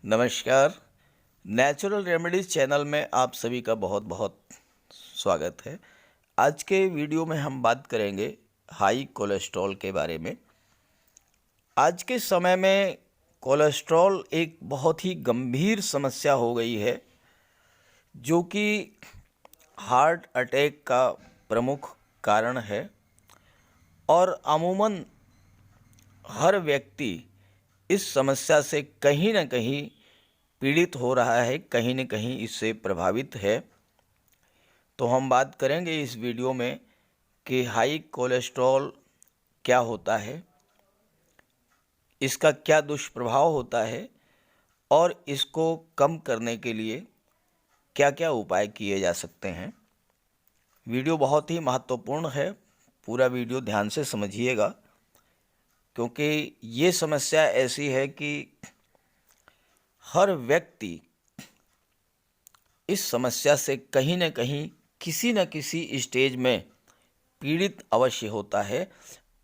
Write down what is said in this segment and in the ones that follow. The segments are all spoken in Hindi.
नमस्कार। नेचुरल रेमेडीज़ चैनल में आप सभी का बहुत बहुत स्वागत है। आज के वीडियो में हम बात करेंगे हाई कोलेस्ट्रॉल के बारे में। आज के समय में कोलेस्ट्रॉल एक बहुत ही गंभीर समस्या हो गई है, जो कि हार्ट अटैक का प्रमुख कारण है और अमूमन हर व्यक्ति इस समस्या से कहीं न कहीं पीड़ित हो रहा है, कहीं न कहीं इससे प्रभावित है। तो हम बात करेंगे इस वीडियो में कि हाई कोलेस्ट्रॉल क्या होता है, इसका क्या दुष्प्रभाव होता है और इसको कम करने के लिए क्या-क्या उपाय किए जा सकते हैं। वीडियो बहुत ही महत्वपूर्ण है, पूरा वीडियो ध्यान से समझिएगा, क्योंकि ये समस्या ऐसी है कि हर व्यक्ति इस समस्या से कहीं न कहीं किसी न किसी स्टेज में पीड़ित अवश्य होता है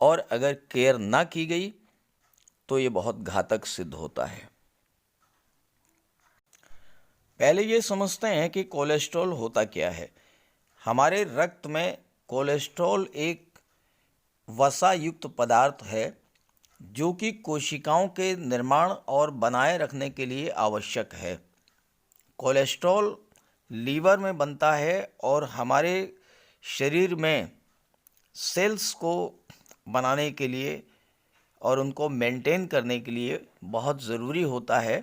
और अगर केयर ना की गई तो ये बहुत घातक सिद्ध होता है। पहले ये समझते हैं कि कोलेस्ट्रॉल होता क्या है। हमारे रक्त में कोलेस्ट्रॉल एक वसा युक्त पदार्थ है, जो कि कोशिकाओं के निर्माण और बनाए रखने के लिए आवश्यक है। कोलेस्ट्रॉल लीवर में बनता है और हमारे शरीर में सेल्स को बनाने के लिए और उनको मेंटेन करने के लिए बहुत ज़रूरी होता है।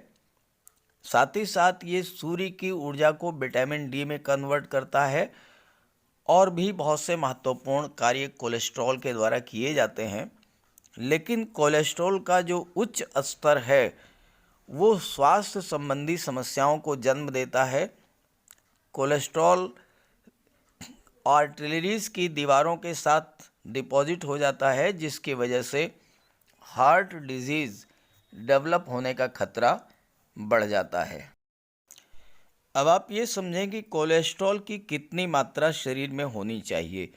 साथ ही साथ ये सूर्य की ऊर्जा को विटामिन डी में कन्वर्ट करता है और भी बहुत से महत्वपूर्ण कार्य कोलेस्ट्रॉल के द्वारा किए जाते हैं। लेकिन कोलेस्ट्रॉल का जो उच्च स्तर है वो स्वास्थ्य संबंधी समस्याओं को जन्म देता है। कोलेस्ट्रॉल आर्टरीज की दीवारों के साथ डिपॉजिट हो जाता है, जिसकी वजह से हार्ट डिजीज़ डेवलप होने का खतरा बढ़ जाता है। अब आप ये समझें कि कोलेस्ट्रॉल की कितनी मात्रा शरीर में होनी चाहिए।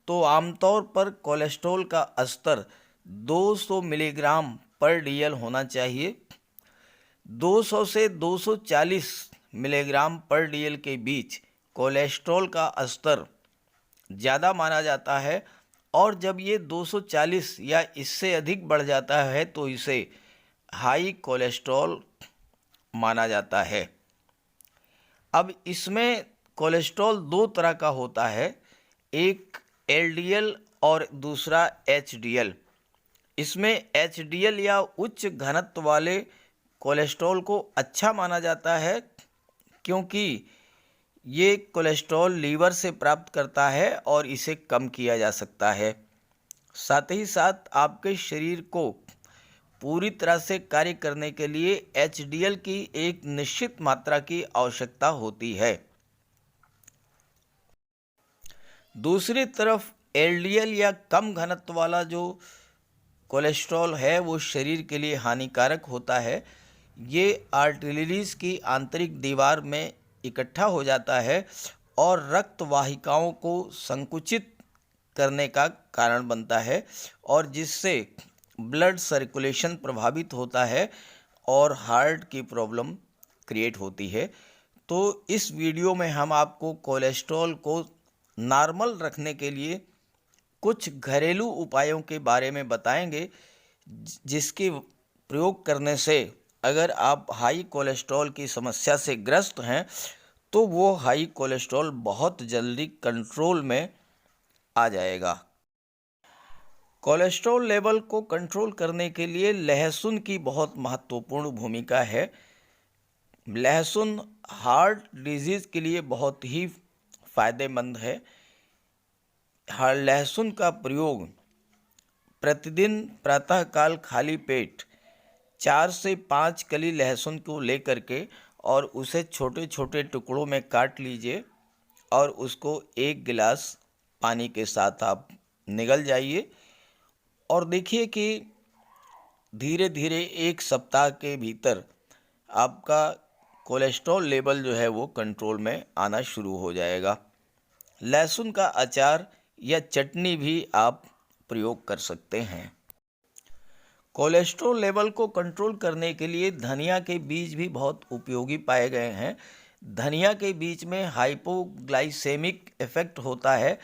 तो आमतौर पर कोलेस्ट्रॉल का स्तर 200 मिलीग्राम पर डीएल होना चाहिए। 200 से 240 मिलीग्राम पर डीएल के बीच कोलेस्ट्रॉल का स्तर ज़्यादा माना जाता है और जब ये 240 या इससे अधिक बढ़ जाता है तो इसे हाई कोलेस्ट्रॉल माना जाता है। अब इसमें कोलेस्ट्रॉल दो तरह का होता है, एक एलडीएल और दूसरा एचडीएल। इसमें एचडीएल या उच्च घनत्व वाले कोलेस्ट्रॉल को अच्छा माना जाता है, क्योंकि ये कोलेस्ट्रॉल लीवर से प्राप्त करता है और इसे कम किया जा सकता है। साथ ही साथ आपके शरीर को पूरी तरह से कार्य करने के लिए एचडीएल की एक निश्चित मात्रा की आवश्यकता होती है। दूसरी तरफ एलडीएल या कम घनत्व वाला जो कोलेस्ट्रॉल है वो शरीर के लिए हानिकारक होता है। ये आर्टरीज की आंतरिक दीवार में इकट्ठा हो जाता है और रक्त वाहिकाओं को संकुचित करने का कारण बनता है और जिससे ब्लड सर्कुलेशन प्रभावित होता है और हार्ट की प्रॉब्लम क्रिएट होती है। तो इस वीडियो में हम आपको कोलेस्ट्रॉल को नॉर्मल रखने के लिए कुछ घरेलू उपायों के बारे में बताएंगे, जिसके प्रयोग करने से अगर आप हाई कोलेस्ट्रॉल की समस्या से ग्रस्त हैं तो वो हाई कोलेस्ट्रॉल बहुत जल्दी कंट्रोल में आ जाएगा। कोलेस्ट्रॉल लेवल को कंट्रोल करने के लिए लहसुन की बहुत महत्वपूर्ण भूमिका है। लहसुन हार्ट डिजीज़ के लिए बहुत ही फ़ायदेमंद है। लहसुन का प्रयोग प्रतिदिन प्रातःकाल खाली पेट 4 से 5 कली लहसुन को लेकर के और उसे छोटे छोटे टुकड़ों में काट लीजिए और उसको 1 गिलास पानी के साथ आप निगल जाइए और देखिए कि धीरे धीरे 1 सप्ताह के भीतर आपका कोलेस्ट्रॉल लेवल जो है वो कंट्रोल में आना शुरू हो जाएगा। लहसुन का अचार या चटनी भी आप प्रयोग कर सकते हैं। कोलेस्ट्रॉल लेवल को कंट्रोल करने के लिए धनिया के बीज भी बहुत उपयोगी पाए गए हैं। धनिया के बीज में हाइपोग्लाइसेमिक इफेक्ट होता है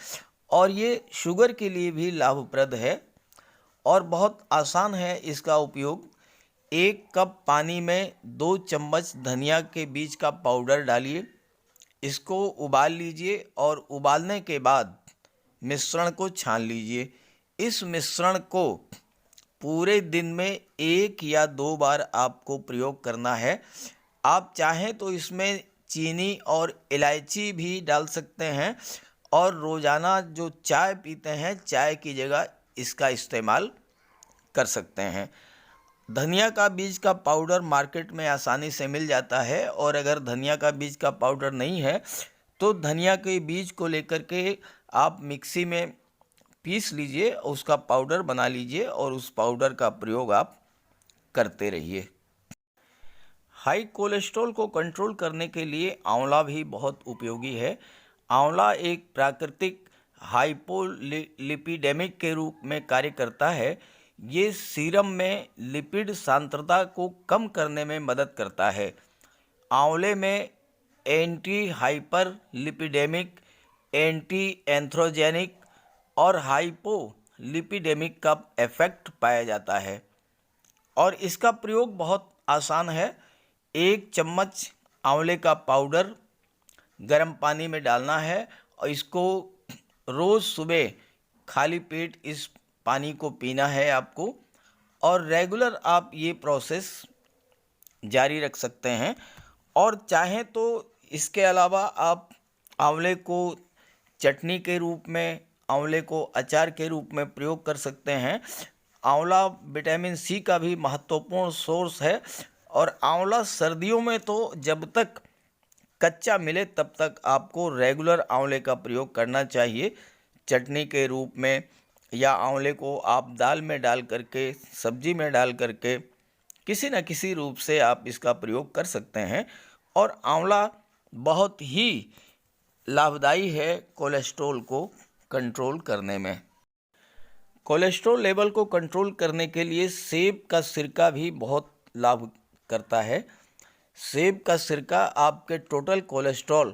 और ये शुगर के लिए भी लाभप्रद है और बहुत आसान है इसका उपयोग। 1 कप पानी में 2 चम्मच धनिया के बीज का पाउडर डालिए, इसको उबाल लीजिए और उबालने के बाद मिश्रण को छान लीजिए। इस मिश्रण को पूरे दिन में 1 या 2 बार आपको प्रयोग करना है। आप चाहें तो इसमें चीनी और इलायची भी डाल सकते हैं और रोज़ाना जो चाय पीते हैं चाय की जगह इसका इस्तेमाल कर सकते हैं। धनिया का बीज का पाउडर मार्केट में आसानी से मिल जाता है और अगर धनिया का बीज का पाउडर नहीं है तो धनिया के बीज को लेकर के आप मिक्सी में पीस लीजिए, उसका पाउडर बना लीजिए और उस पाउडर का प्रयोग आप करते रहिए। हाई कोलेस्ट्रॉल को कंट्रोल करने के लिए आंवला भी बहुत उपयोगी है। आंवला एक प्राकृतिक हाइपोलिपिडेमिक के रूप में कार्य करता है। ये सीरम में लिपिड सांद्रता को कम करने में मदद करता है। आंवले में एंटी हाइपरलिपिडेमिक, एंटी एंथ्रोजेनिक और हाइपोलिपिडेमिक का इफेक्ट पाया जाता है और इसका प्रयोग बहुत आसान है। 1 चम्मच आंवले का पाउडर गर्म पानी में डालना है और इसको रोज़ सुबह खाली पेट इस पानी को पीना है आपको और रेगुलर आप ये प्रोसेस जारी रख सकते हैं। और चाहें तो इसके अलावा आप आंवले को चटनी के रूप में, आंवले को अचार के रूप में प्रयोग कर सकते हैं। आंवला विटामिन सी का भी महत्वपूर्ण सोर्स है और आंवला सर्दियों में तो जब तक कच्चा मिले तब तक आपको रेगुलर आंवले का प्रयोग करना चाहिए, चटनी के रूप में या आंवले को आप दाल में डाल करके, सब्जी में डाल करके किसी न किसी रूप से आप इसका प्रयोग कर सकते हैं। और आंवला बहुत ही लाभदायी है कोलेस्ट्रॉल को कंट्रोल करने में। कोलेस्ट्रॉल लेवल को कंट्रोल करने के लिए सेब का सिरका भी बहुत लाभ करता है। सेब का सिरका आपके टोटल कोलेस्ट्रॉल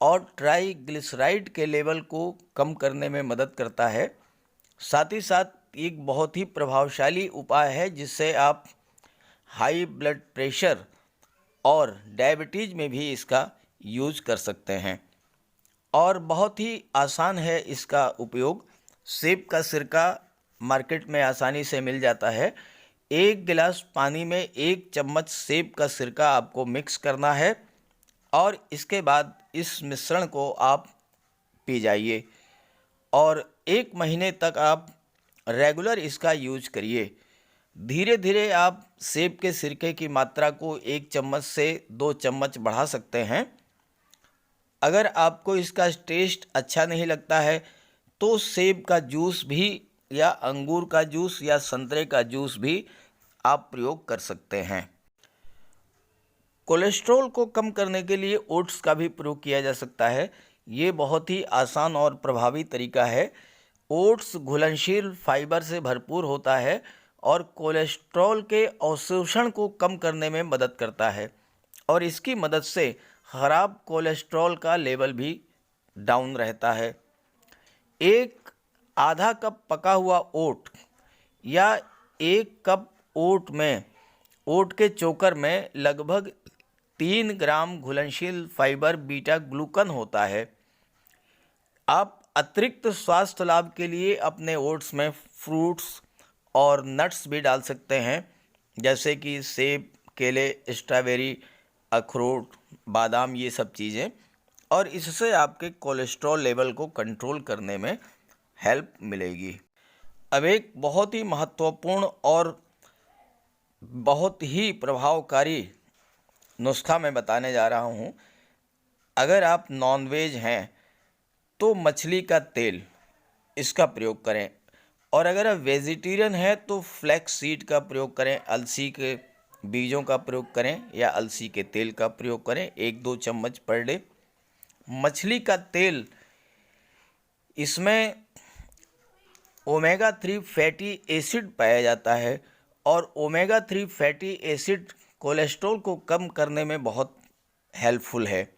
और ट्राइग्लिसराइड के लेवल को कम करने में मदद करता है। साथ ही साथ एक बहुत ही प्रभावशाली उपाय है जिससे आप हाई ब्लड प्रेशर और डायबिटीज़ में भी इसका यूज कर सकते हैं और बहुत ही आसान है इसका उपयोग। सेब का सिरका मार्केट में आसानी से मिल जाता है। 1 गिलास पानी में 1 चम्मच सेब का सिरका आपको मिक्स करना है और इसके बाद इस मिश्रण को आप पी जाइए और 1 महीने तक आप रेगुलर इसका यूज करिए। धीरे धीरे आप सेब के सिरके की मात्रा को 1 चम्मच से 2 चम्मच बढ़ा सकते हैं। अगर आपको इसका टेस्ट अच्छा नहीं लगता है तो सेब का जूस भी या अंगूर का जूस या संतरे का जूस भी आप प्रयोग कर सकते हैं। कोलेस्ट्रॉल को कम करने के लिए ओट्स का भी प्रयोग किया जा सकता है। ये बहुत ही आसान और प्रभावी तरीका है। ओट्स घुलनशील फाइबर से भरपूर होता है और कोलेस्ट्रॉल के अवशोषण को कम करने में मदद करता है और इसकी मदद से खराब कोलेस्ट्रॉल का लेवल भी डाउन रहता है। एक आधा कप पका हुआ ओट या 1 कप ओट के चोकर में लगभग 3 ग्राम घुलनशील फाइबर बीटा ग्लूकन होता है। आप अतिरिक्त स्वास्थ्य लाभ के लिए अपने ओट्स में फ्रूट्स और नट्स भी डाल सकते हैं जैसे कि सेब, केले, स्ट्रॉबेरी, अखरोट, बादाम, ये सब चीज़ें, और इससे आपके कोलेस्ट्रॉल लेवल को कंट्रोल करने में हेल्प मिलेगी। अब एक बहुत ही महत्वपूर्ण और बहुत ही प्रभावकारी नुस्खा मैं बताने जा रहा हूँ। अगर आप नॉनवेज हैं तो मछली का तेल इसका प्रयोग करें और अगर आप वेजिटेरियन हैं तो फ्लैक्स सीड का प्रयोग करें, अलसी के बीजों का प्रयोग करें या अलसी के तेल का प्रयोग करें 1-2 चम्मच पर डे। मछली का तेल, इसमें ओमेगा 3 फैटी एसिड पाया जाता है और ओमेगा 3 फैटी एसिड कोलेस्ट्रॉल को कम करने में बहुत हेल्पफुल है।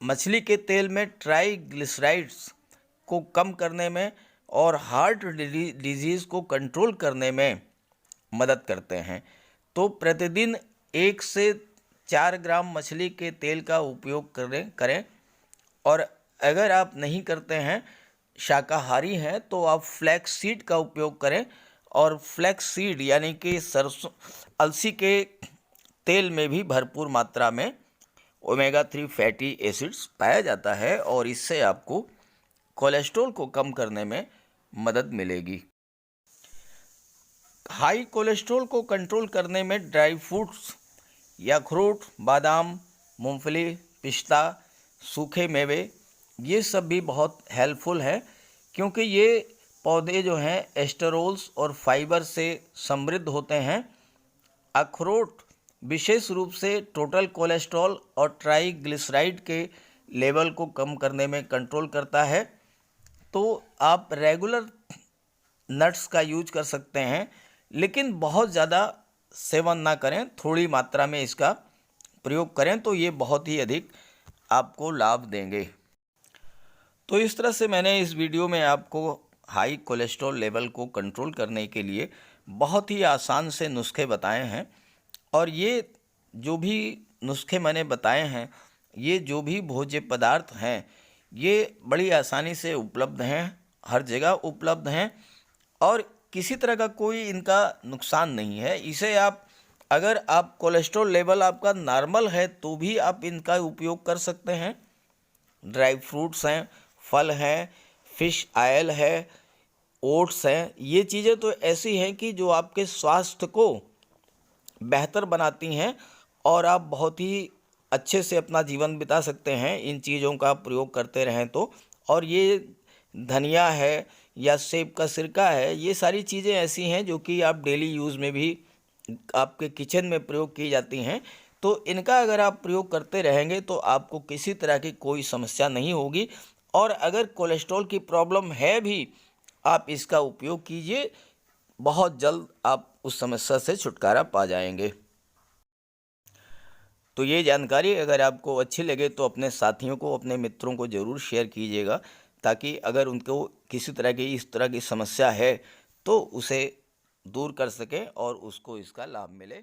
मछली के तेल में ट्राइग्लिसराइड्स को कम करने में और हार्ट डिजीज़ को कंट्रोल करने में मदद करते हैं। तो प्रतिदिन 1 से 4 ग्राम मछली के तेल का उपयोग करें और अगर आप नहीं करते हैं, शाकाहारी हैं, तो आप फ्लैक्स सीड का उपयोग करें। और फ्लैक्स सीड यानी कि सरसों अलसी के तेल में भी भरपूर मात्रा में ओमेगा 3 फैटी एसिड्स पाया जाता है और इससे आपको कोलेस्ट्रॉल को कम करने में मदद मिलेगी। हाई कोलेस्ट्रॉल को कंट्रोल करने में ड्राई फ्रूट्स, अखरोट, बादाम, मूंगफली, पिस्ता, सूखे मेवे, ये सब भी बहुत हेल्पफुल है, क्योंकि ये पौधे जो हैं एस्टेरोल्स और फाइबर से समृद्ध होते हैं। अखरोट विशेष रूप से टोटल कोलेस्ट्रॉल और ट्राइग्लिसराइड के लेवल को कम करने में कंट्रोल करता है। तो आप रेगुलर नट्स का यूज कर सकते हैं, लेकिन बहुत ज़्यादा सेवन ना करें, थोड़ी मात्रा में इसका प्रयोग करें, तो ये बहुत ही अधिक आपको लाभ देंगे। तो इस तरह से मैंने इस वीडियो में आपको हाई कोलेस्ट्रॉल लेवल को कंट्रोल करने के लिए बहुत ही आसान से नुस्खे बताए हैं। और ये जो भी नुस्खे मैंने बताए हैं, ये जो भी भोज्य पदार्थ हैं, ये बड़ी आसानी से उपलब्ध हैं, हर जगह उपलब्ध हैं और किसी तरह का कोई इनका नुकसान नहीं है। इसे अगर आप कोलेस्ट्रॉल लेवल आपका नॉर्मल है तो भी आप इनका उपयोग कर सकते हैं। ड्राई फ्रूट्स हैं, फल हैं, फिश ऑयल है, ओट्स हैं, ये चीज़ें तो ऐसी हैं कि जो आपके स्वास्थ्य को बेहतर बनाती हैं और आप बहुत ही अच्छे से अपना जीवन बिता सकते हैं इन चीज़ों का प्रयोग करते रहें तो। और ये धनिया है या सेब का सिरका है, ये सारी चीज़ें ऐसी हैं जो कि आप डेली यूज़ में भी आपके किचन में प्रयोग की जाती हैं। तो इनका अगर आप प्रयोग करते रहेंगे तो आपको किसी तरह की कोई समस्या नहीं होगी। और अगर कोलेस्ट्रॉल की प्रॉब्लम है भी, आप इसका उपयोग कीजिए, बहुत जल्द आप उस समस्या से छुटकारा पा जाएंगे। तो ये जानकारी अगर आपको अच्छी लगे तो अपने साथियों को, अपने मित्रों को ज़रूर शेयर कीजिएगा, ताकि अगर उनको किसी तरह की इस तरह की समस्या है तो उसे दूर कर सकें और उसको इसका लाभ मिले।